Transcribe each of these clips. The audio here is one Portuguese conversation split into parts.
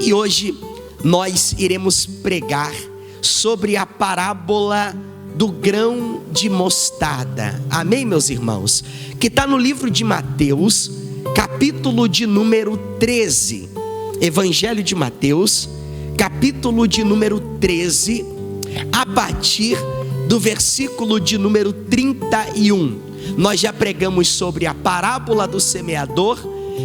E hoje nós iremos pregar sobre a parábola do grão de mostarda. Amém, meus irmãos? Que está no livro de Mateus, capítulo de número 13. Evangelho de Mateus, capítulo de número 13, a partir do versículo de número 31. Nós já pregamos sobre a parábola do semeador,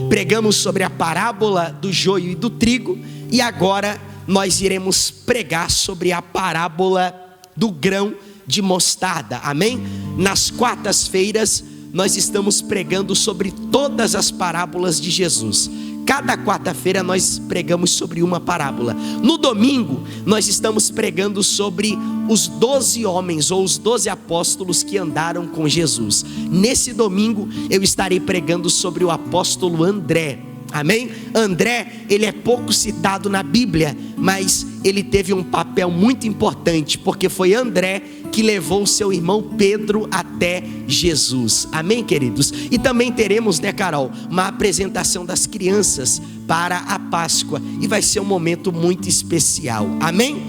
pregamos sobre a parábola do joio e do trigo, e agora nós iremos pregar sobre a parábola do grão de mostarda. Amém? Nas quartas-feiras nós estamos pregando sobre todas as parábolas de Jesus. Cada quarta-feira nós pregamos sobre uma parábola. No domingo nós estamos pregando sobre os 12 homens ou os 12 apóstolos que andaram com Jesus. Nesse domingo eu estarei pregando sobre o apóstolo André. Amém? André, ele é pouco citado na Bíblia, mas ele teve um papel muito importante, porque foi André que levou o seu irmão Pedro até Jesus. Amém, queridos? E também teremos, né, Carol, uma apresentação das crianças para a Páscoa, e vai ser um momento muito especial. Amém?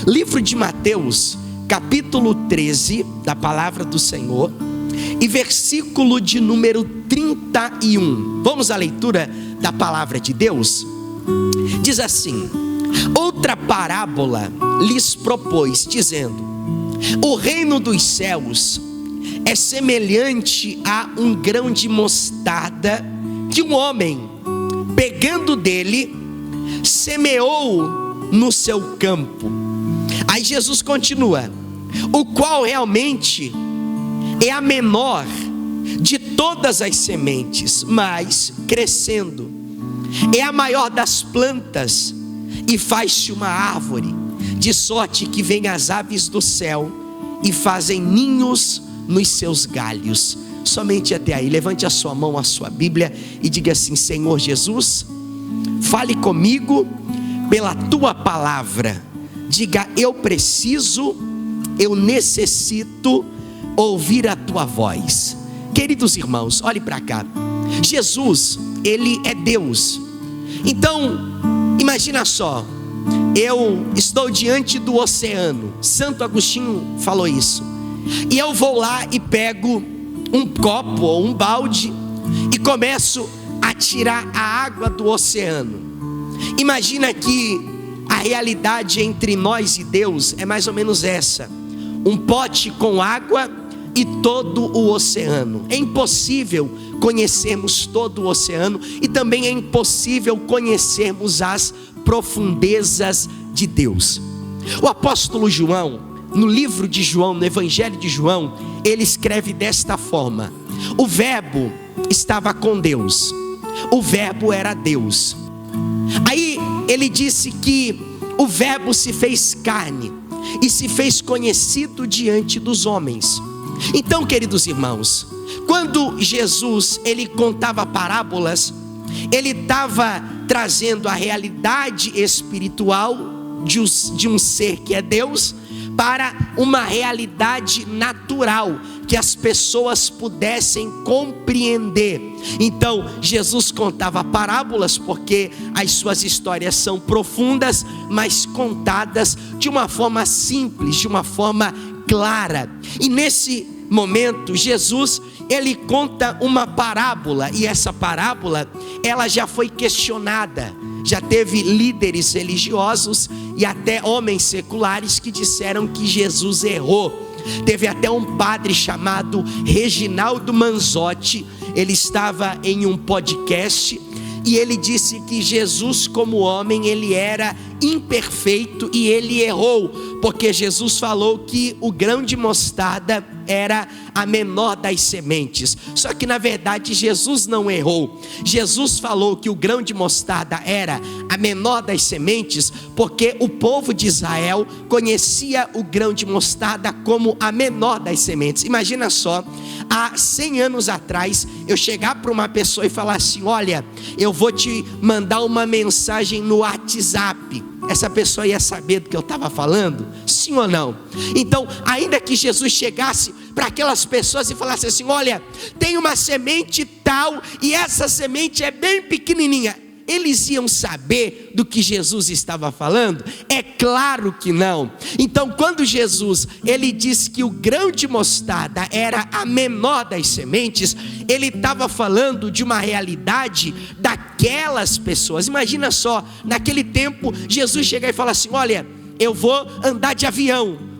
Livro de Mateus, capítulo 13, da palavra do Senhor, e versículo de número 31. Vamos à leitura da palavra de Deus? Diz assim: outra parábola lhes propôs, dizendo: o reino dos céus é semelhante a um grão de mostarda que um homem, pegando dele, semeou no seu campo. Aí Jesus continua: o qual realmente é a menor de todas as sementes, mas crescendo é a maior das plantas e faz-se uma árvore, de sorte que vêm as aves do céu e fazem ninhos nos seus galhos. Somente até aí. Levante a sua mão, a sua Bíblia, e diga assim: Senhor Jesus, fale comigo pela tua palavra. Diga: eu preciso, eu necessito ouvir a tua voz. Queridos irmãos, olhe para cá. Jesus, ele é Deus. Então, imagina só, eu estou diante do oceano. Santo Agostinho falou isso. E eu vou lá e pego um copo ou um balde e começo a tirar a água do oceano. Imagina que a realidade entre nós e Deus é mais ou menos essa: um pote com água e todo o oceano. É impossível conhecermos todo o oceano, e também é impossível conhecermos as profundezas de Deus. O apóstolo João, no livro de João, no Evangelho de João, ele escreve desta forma: o verbo estava com Deus, o verbo era Deus. Aí ele disse que o verbo se fez carne e se fez conhecido diante dos homens. Então, queridos irmãos, quando Jesus ele contava parábolas, ele estava trazendo a realidade espiritual de um ser que é Deus para uma realidade natural, que as pessoas pudessem compreender. Então Jesus contava parábolas porque as suas histórias são profundas, mas contadas de uma forma simples, de uma forma clara. E nesse momento Jesus ele conta uma parábola, e essa parábola ela já foi questionada. Já teve líderes religiosos e até homens seculares que disseram que Jesus errou. Teve até um padre chamado Reginaldo Manzotti. Ele estava em um podcast e ele disse que Jesus, como homem, ele era imperfeito e ele errou, porque Jesus falou que o grão de mostarda era a menor das sementes. Só que na verdade Jesus não errou. Jesus falou que o grão de mostarda era a menor das sementes porque o povo de Israel conhecia o grão de mostarda como a menor das sementes. Imagina só, há 100 anos atrás eu chegar para uma pessoa e falar assim: olha, eu vou te mandar uma mensagem no WhatsApp. Essa pessoa ia saber do que eu estava falando? Sim ou não? Então, ainda que Jesus chegasse para aquelas pessoas e falasse assim: olha, tem uma semente tal e essa semente é bem pequenininha, eles iam saber do que Jesus estava falando? É claro que não. Então, quando Jesus, ele diz que o grão de mostarda era a menor das sementes, ele estava falando de uma realidade daquelas pessoas. Imagina só, naquele tempo, Jesus chega e fala assim: olha, eu vou andar de avião.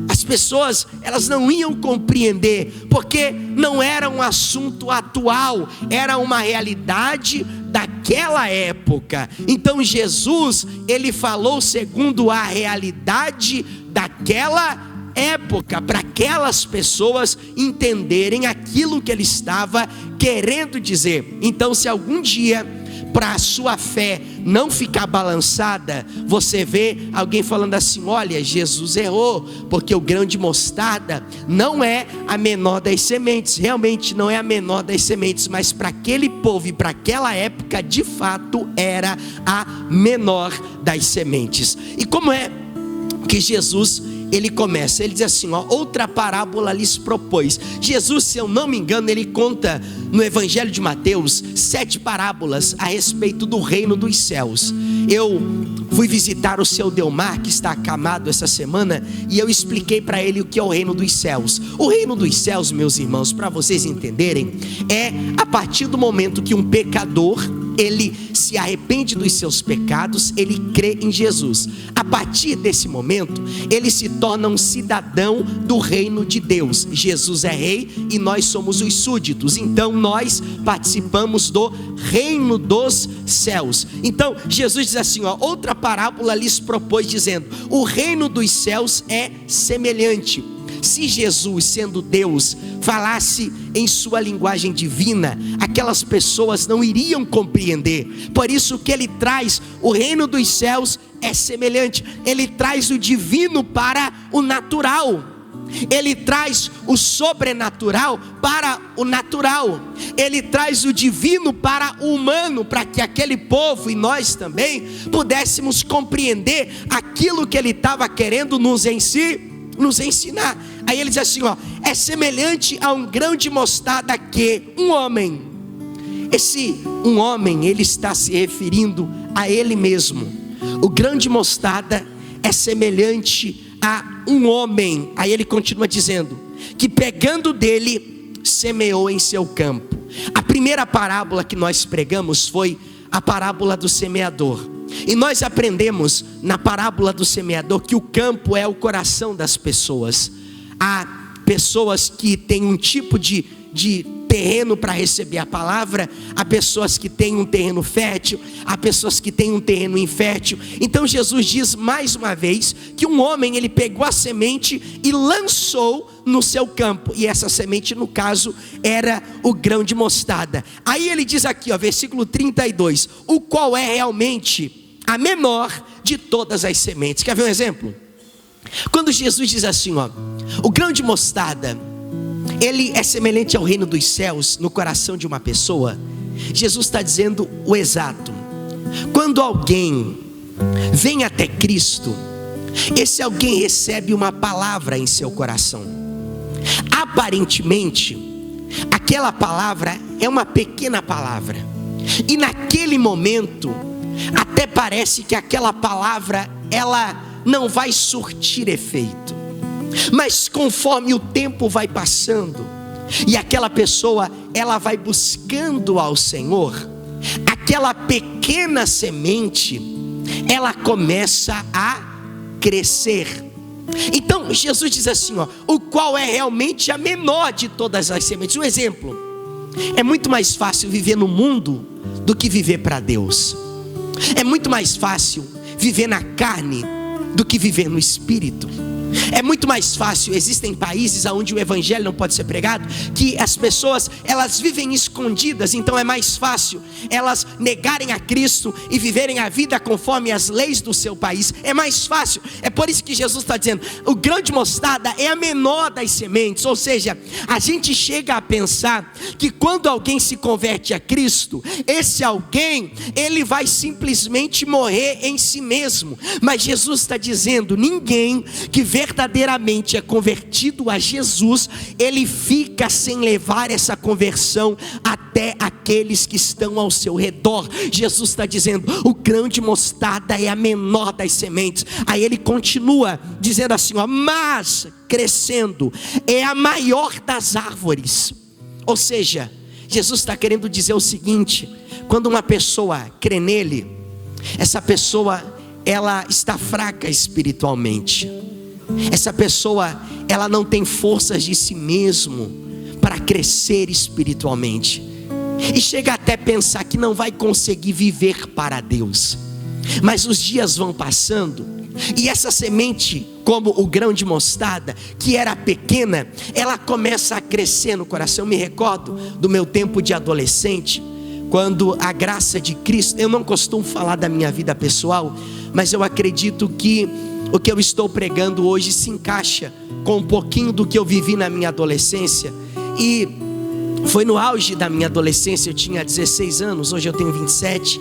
As pessoas, elas não iam compreender, porque não era um assunto atual, era uma realidade daquela época. Então Jesus, ele falou segundo a realidade daquela época, para aquelas pessoas entenderem aquilo que ele estava querendo dizer. Então, se algum dia, para a sua fé não ficar balançada, você vê alguém falando assim: olha, Jesus errou, porque o grão de mostarda não é a menor das sementes. Realmente não é a menor das sementes, mas para aquele povo e para aquela época, de fato, era a menor das sementes. E como é que Jesus, ele começa? Ele diz assim, ó: outra parábola lhes propôs. Jesus, se eu não me engano, ele conta no Evangelho de Mateus 7 parábolas a respeito do reino dos céus. Eu fui visitar o seu Delmar, que está acamado essa semana, e eu expliquei para ele o que é o reino dos céus. O reino dos céus, meus irmãos, para vocês entenderem, é a partir do momento que um pecador, ele se arrepende dos seus pecados, ele crê em Jesus. A partir desse momento, ele se torna um cidadão do reino de Deus. Jesus é rei e nós somos os súditos. Então nós participamos do reino dos céus. Então Jesus diz assim, ó: outra parábola lhes propôs, dizendo: o reino dos céus é semelhante. Se Jesus, sendo Deus, falasse em sua linguagem divina, aquelas pessoas não iriam compreender. Por isso que ele traz o reino dos céus é semelhante. Ele traz o divino para o natural. Ele traz o sobrenatural para o natural. Ele traz o divino para o humano, para que aquele povo e nós também pudéssemos compreender aquilo que ele estava querendo nos ensinar. Aí ele diz assim, ó: é semelhante a um grão de mostarda que um homem. Esse um homem, ele está se referindo a ele mesmo. O grão de mostarda é semelhante a um homem. Aí ele continua dizendo que pegando dele, semeou em seu campo. A primeira parábola que nós pregamos foi a parábola do semeador. E nós aprendemos na parábola do semeador que o campo é o coração das pessoas. Há pessoas que têm um tipo de terreno para receber a palavra, há pessoas que têm um terreno fértil, há pessoas que têm um terreno infértil. Então Jesus diz mais uma vez que um homem, ele pegou a semente e lançou no seu campo, e essa semente no caso era o grão de mostarda. Aí ele diz aqui, ó, versículo 32, o qual é realmente a menor de todas as sementes. Quer ver um exemplo? Quando Jesus diz assim, ó: o grão de mostarda, ele é semelhante ao reino dos céus no coração de uma pessoa, Jesus está dizendo o exato. Quando alguém vem até Cristo, esse alguém recebe uma palavra em seu coração. Aparentemente, aquela palavra é uma pequena palavra, e naquele momento até parece que aquela palavra, ela não vai surtir efeito. Mas conforme o tempo vai passando e aquela pessoa, ela vai buscando ao Senhor, aquela pequena semente, ela começa a crescer. Então Jesus diz assim, ó: o qual é realmente a menor de todas as sementes. Um exemplo: é muito mais fácil viver no mundo do que viver para Deus. É muito mais fácil viver na carne do que viver no espírito. É muito mais fácil, existem países onde o evangelho não pode ser pregado, que as pessoas, elas vivem escondidas. Então é mais fácil elas negarem a Cristo e viverem a vida conforme as leis do seu país. É mais fácil. É por isso que Jesus está dizendo: o grão de mostarda é a menor das sementes. Ou seja, a gente chega a pensar que quando alguém se converte a Cristo, esse alguém, ele vai simplesmente morrer em si mesmo. Mas Jesus está dizendo: ninguém que vem verdadeiramente é convertido a Jesus, ele fica sem levar essa conversão até aqueles que estão ao seu redor. Jesus está dizendo: o grão de mostarda é a menor das sementes. Aí ele continua dizendo assim, mas crescendo é a maior das árvores. Ou seja, Jesus está querendo dizer o seguinte: quando uma pessoa crê nele, essa pessoa, ela está fraca espiritualmente. Essa pessoa, ela não tem forças de si mesmo para crescer espiritualmente, e chega até a pensar que não vai conseguir viver para Deus. Mas os dias vão passando, e essa semente, como o grão de mostarda, que era pequena, ela começa a crescer no coração. Eu me recordo do meu tempo de adolescente, quando a graça de Cristo, eu não costumo falar da minha vida pessoal, mas eu acredito que o que eu estou pregando hoje se encaixa com um pouquinho do que eu vivi na minha adolescência. E foi no auge da minha adolescência, eu tinha 16 anos, hoje eu tenho 27,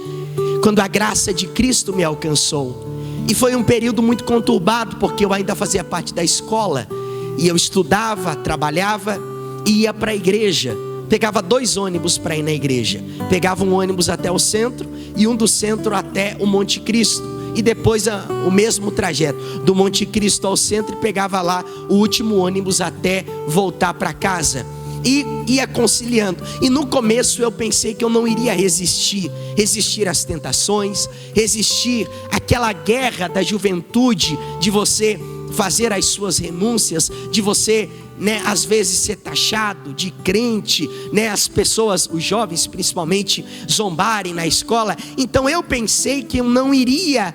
quando a graça de Cristo me alcançou. E foi um período muito conturbado, porque eu ainda fazia parte da escola, e eu estudava, trabalhava e ia para a igreja. Pegava 2 ônibus para ir na igreja. Pegava um ônibus até o centro e um do centro até o Monte Cristo, e depois o mesmo trajeto do Monte Cristo ao centro, e pegava lá o último ônibus até voltar para casa. E ia conciliando. E no começo eu pensei que eu não iria resistir às tentações, resistir àquela guerra da juventude, de você fazer as suas renúncias, de você, às vezes ser taxado de crente, as pessoas, os jovens principalmente, zombarem na escola. Então eu pensei que eu não iria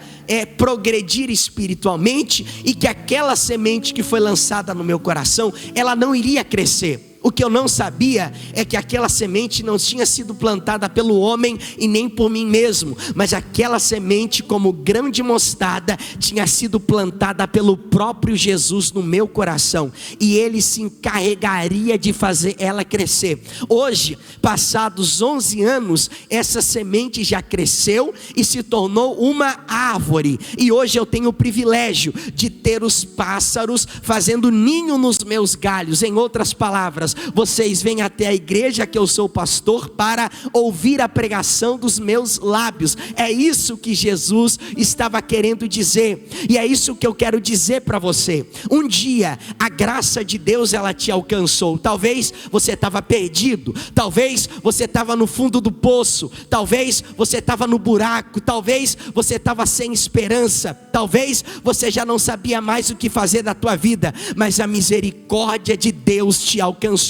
progredir espiritualmente, e que aquela semente que foi lançada no meu coração, ela não iria crescer. O que eu não sabia é que aquela semente não tinha sido plantada pelo homem e nem por mim mesmo, mas aquela semente, como grão de mostarda, tinha sido plantada pelo próprio Jesus no meu coração, e ele se encarregaria de fazer ela crescer. Hoje, passados 11 anos, essa semente já cresceu e se tornou uma árvore, e hoje eu tenho o privilégio de ter os pássaros fazendo ninho nos meus galhos. Em outras palavras, vocês vêm até a igreja que eu sou pastor para ouvir a pregação dos meus lábios. É isso que Jesus estava querendo dizer, e é isso que eu quero dizer para você. Um dia a graça de Deus, ela te alcançou. Talvez você estava perdido, talvez você estava no fundo do poço, talvez você estava no buraco, talvez você estava sem esperança, talvez você já não sabia mais o que fazer da tua vida, mas a misericórdia de Deus te alcançou.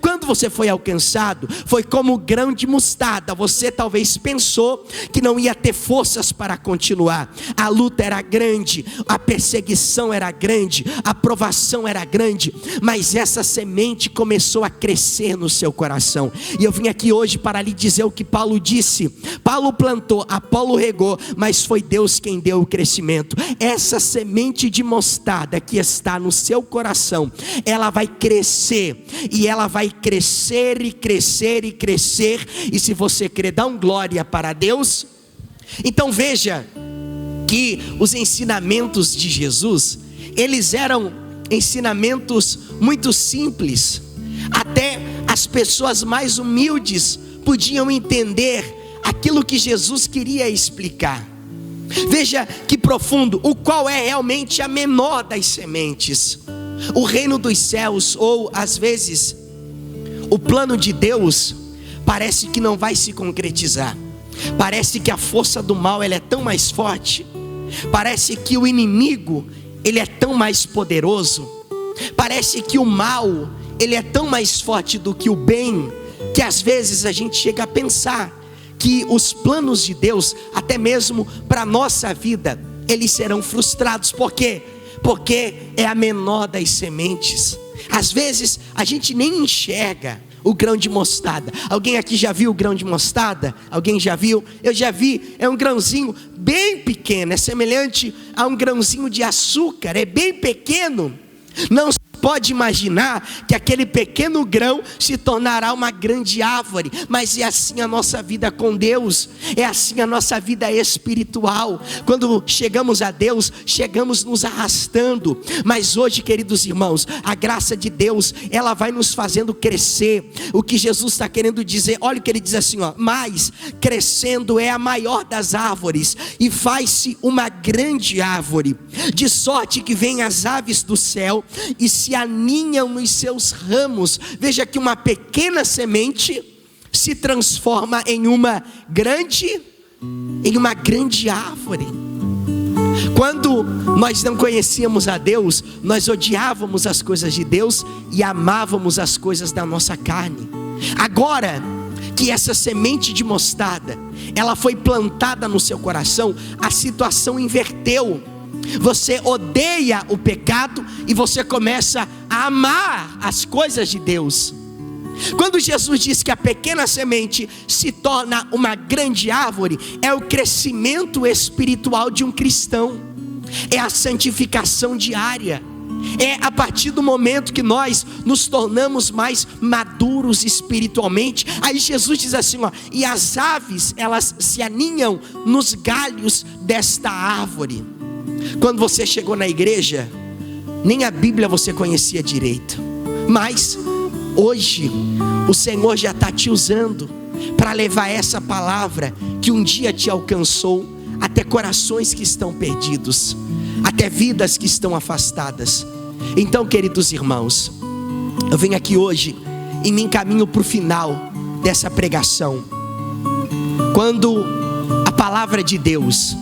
Quando você foi alcançado, foi como o grão de mostarda. Você talvez pensou que não ia ter forças para continuar. A luta era grande, a perseguição era grande, a provação era grande, mas essa semente começou a crescer no seu coração. E eu vim aqui hoje para lhe dizer o que Paulo disse. Paulo plantou, Apolo regou, mas foi Deus quem deu o crescimento. Essa semente de mostarda que está no seu coração, ela vai crescer, e ela vai crescer e crescer e crescer. E se você crer, dá um glória para Deus. Então veja que os ensinamentos de Jesus, eles eram ensinamentos muito simples. Até as pessoas mais humildes podiam entender aquilo que Jesus queria explicar. Veja que profundo: o qual é realmente a menor das sementes. O reino dos céus, ou às vezes o plano de Deus, parece que não vai se concretizar. Parece que a força do mal, ela é tão mais forte. Parece que o inimigo, ele é tão mais poderoso. Parece que o mal, ele é tão mais forte do que o bem, que às vezes a gente chega a pensar que os planos de Deus, até mesmo para a nossa vida, eles serão frustrados. Por quê? Porque é a menor das sementes. Às vezes a gente nem enxerga o grão de mostarda. Alguém aqui já viu o grão de mostarda? Alguém já viu? Eu já vi. É um grãozinho bem pequeno, é semelhante a um grãozinho de açúcar, é bem pequeno. Não se pode imaginar que aquele pequeno grão se tornará uma grande árvore, mas é assim a nossa vida com Deus, é assim a nossa vida espiritual. Quando chegamos a Deus, chegamos nos arrastando, mas hoje, queridos irmãos, a graça de Deus, ela vai nos fazendo crescer. O que Jesus está querendo dizer, olha o que ele diz assim, mas crescendo é a maior das árvores, e faz-se uma grande árvore, de sorte que vêm as aves do céu e se aninham nos seus ramos. Veja que uma pequena semente se transforma em uma grande árvore. Quando nós não conhecíamos a Deus, nós odiávamos as coisas de Deus e amávamos as coisas da nossa carne. Agora que essa semente de mostarda, ela foi plantada no seu coração, a situação inverteu. Você odeia o pecado e você começa a amar as coisas de Deus. Quando Jesus diz que a pequena semente se torna uma grande árvore, é o crescimento espiritual de um cristão, é a santificação diária, é a partir do momento que nós nos tornamos mais maduros espiritualmente. Aí Jesus diz assim, e as aves, elas se aninham nos galhos desta árvore. Quando você chegou na igreja, nem a Bíblia você conhecia direito, mas hoje o Senhor já está te usando para levar essa palavra que um dia te alcançou até corações que estão perdidos, até vidas que estão afastadas. Então, queridos irmãos, eu venho aqui hoje e me encaminho para o final dessa pregação. Quando a palavra de Deus,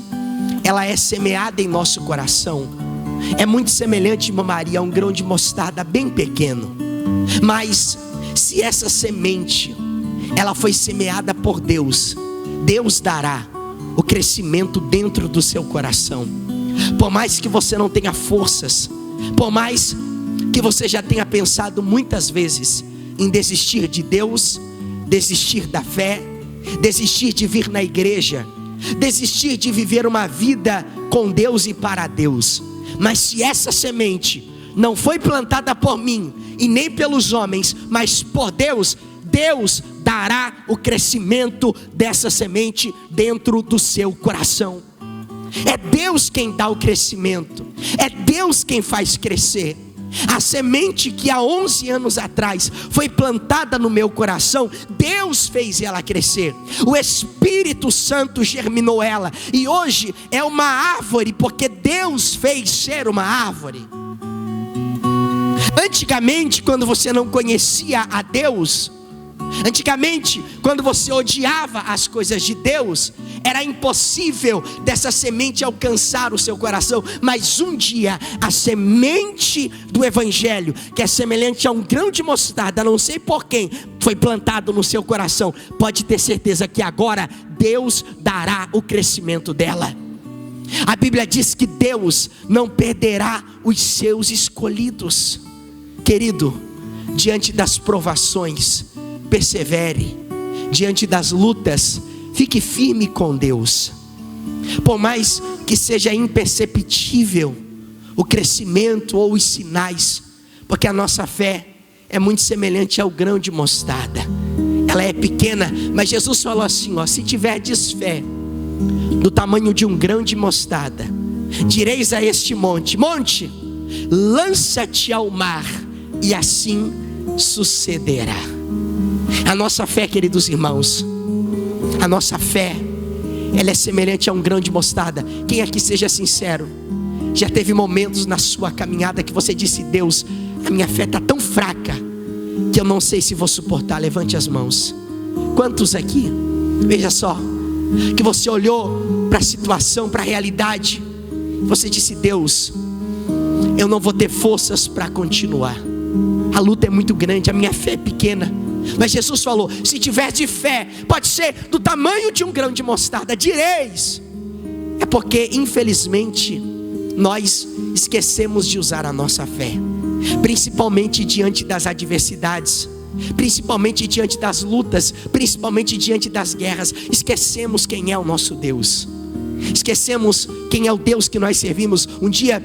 ela é semeada em nosso coração, é muito semelhante, irmã Maria, a um grão de mostarda bem pequeno. Mas se essa semente, ela foi semeada por Deus, Deus dará o crescimento dentro do seu coração. Por mais que você não tenha forças, por mais que você já tenha pensado muitas vezes em desistir de Deus, desistir da fé, desistir de vir na igreja, desistir de viver uma vida com Deus e para Deus, mas se essa semente não foi plantada por mim e nem pelos homens, mas por Deus, Deus dará o crescimento dessa semente dentro do seu coração. É Deus quem dá o crescimento, é Deus quem faz crescer. A semente que há 11 anos atrás foi plantada no meu coração, Deus fez ela crescer. O Espírito Santo germinou ela, e hoje é uma árvore, porque Deus fez ser uma árvore. Antigamente, quando você não conhecia a Deus, antigamente, quando você odiava as coisas de Deus, era impossível dessa semente alcançar o seu coração. Mas um dia, a semente do Evangelho, que é semelhante a um grão de mostarda, não sei por quem, foi plantado no seu coração. Pode ter certeza que agora Deus dará o crescimento dela. A Bíblia diz que Deus não perderá os seus escolhidos. Querido, diante das provações, persevere. Diante das lutas, fique firme com Deus. Por mais que seja imperceptível o crescimento ou os sinais, porque a nossa fé é muito semelhante ao grão de mostarda. Ela é pequena, mas Jesus falou assim, se tiverdes fé do tamanho de um grão de mostarda, direis a este monte, monte, lança-te ao mar, e assim sucederá. A nossa fé, queridos irmãos, a nossa fé, ela é semelhante a um grão de mostarda. Quem aqui, seja sincero, já teve momentos na sua caminhada que você disse, Deus, a minha fé está tão fraca que eu não sei se vou suportar? Levante as mãos. Quantos aqui? Veja só, que você olhou para a situação, para a realidade, você disse, Deus, eu não vou ter forças para continuar, a luta é muito grande, a minha fé é pequena. Mas Jesus falou, se tiver de fé, pode ser do tamanho de um grão de mostarda, direis. É porque infelizmente nós esquecemos de usar a nossa fé, principalmente diante das adversidades, principalmente diante das lutas, principalmente diante das guerras. Esquecemos quem é o nosso Deus, esquecemos quem é o Deus que nós servimos. Um dia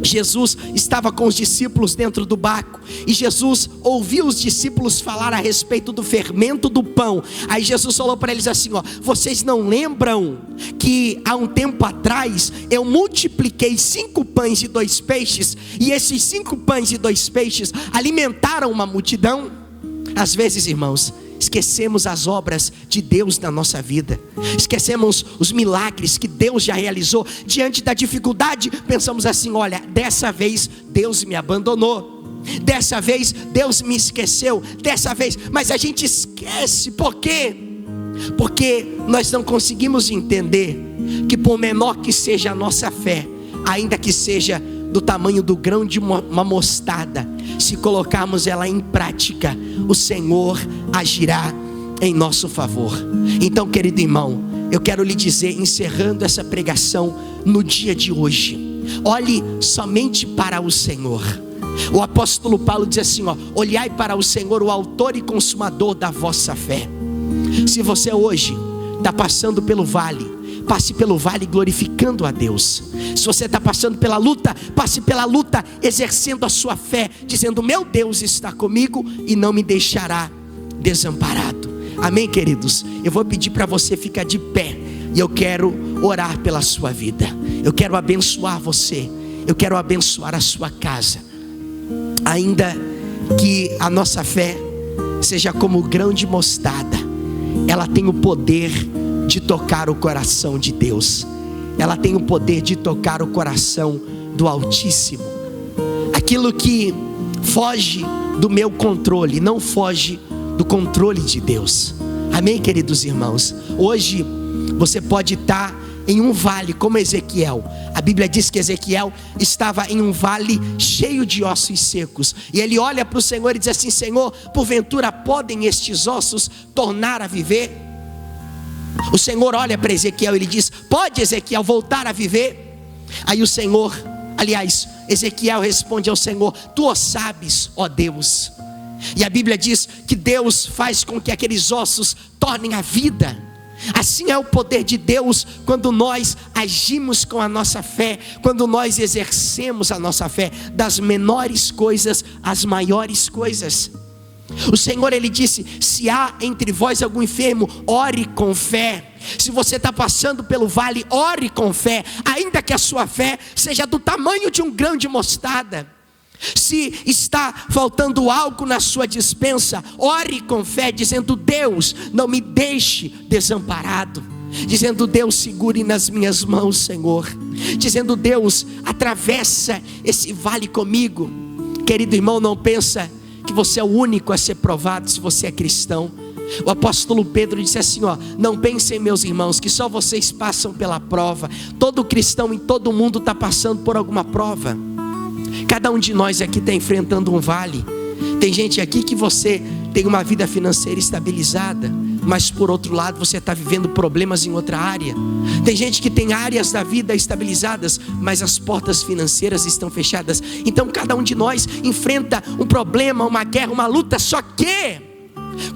Jesus estava com os discípulos dentro do barco, e Jesus ouviu os discípulos falar a respeito do fermento do pão. Aí Jesus falou para eles assim: vocês não lembram que há um tempo atrás eu multipliquei 5 pães e 2 peixes, e esses 5 pães e 2 peixes alimentaram uma multidão? Às vezes, irmãos, esquecemos as obras de Deus na nossa vida, esquecemos os milagres que Deus já realizou. Diante da dificuldade, pensamos assim: olha, dessa vez Deus me abandonou, dessa vez Deus me esqueceu, dessa vez. Mas a gente esquece, por quê? Porque nós não conseguimos entender que por menor que seja a nossa fé, ainda que seja do tamanho do grão de uma mostarda, se colocarmos ela em prática, o Senhor agirá em nosso favor. Então, querido irmão, eu quero lhe dizer, encerrando essa pregação no dia de hoje, olhe somente para o Senhor. O apóstolo Paulo diz assim: olhai para o Senhor, o autor e consumador da vossa fé. Se você hoje está passando pelo vale, passe pelo vale glorificando a Deus. Se você está passando pela luta, passe pela luta exercendo a sua fé, dizendo: meu Deus está comigo e não me deixará desamparado. Amém, queridos? Eu vou pedir para você ficar de pé, e eu quero orar pela sua vida. Eu quero abençoar você, eu quero abençoar a sua casa. Ainda que a nossa fé seja como o grão de mostarda, ela tem o poder de tocar o coração de Deus. Ela tem o poder de tocar o coração do Altíssimo. Aquilo que foge do meu controle não foge do controle de Deus. Amém, queridos irmãos? Hoje você pode estar em um vale como Ezequiel. A Bíblia diz que Ezequiel estava em um vale cheio de ossos secos, e ele olha para o Senhor e diz assim: Senhor, porventura podem estes ossos tornar a viver? O Senhor olha para Ezequiel e ele diz: pode Ezequiel voltar a viver? Aí o Senhor, aliás, Ezequiel responde ao Senhor: tu o sabes, ó Deus. E a Bíblia diz que Deus faz com que aqueles ossos tornem a vida. Assim é o poder de Deus quando nós agimos com a nossa fé, quando nós exercemos a nossa fé, das menores coisas às maiores coisas. O Senhor, Ele disse: se há entre vós algum enfermo, ore com fé. Se você está passando pelo vale, ore com fé, ainda que a sua fé seja do tamanho de um grão de mostarda. Se está faltando algo na sua despensa, ore com fé, dizendo: Deus, não me deixe desamparado. Dizendo: Deus, segure nas minhas mãos, Senhor. Dizendo: Deus, atravessa esse vale comigo. Querido irmão, não pensa que você é o único a ser provado se você é cristão. O apóstolo Pedro disse assim: não pensem, meus irmãos, que só vocês passam pela prova. Todo cristão em todo mundo está passando por alguma prova. Cada um de nós aqui está enfrentando um vale. Tem gente aqui que você tem uma vida financeira estabilizada, mas por outro lado você está vivendo problemas em outra área. Tem gente que tem áreas da vida estabilizadas, mas as portas financeiras estão fechadas. Então cada um de nós enfrenta um problema, uma guerra, uma luta. Só que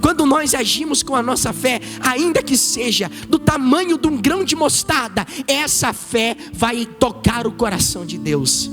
quando nós agimos com a nossa fé, ainda que seja do tamanho de um grão de mostarda, essa fé vai tocar o coração de Deus.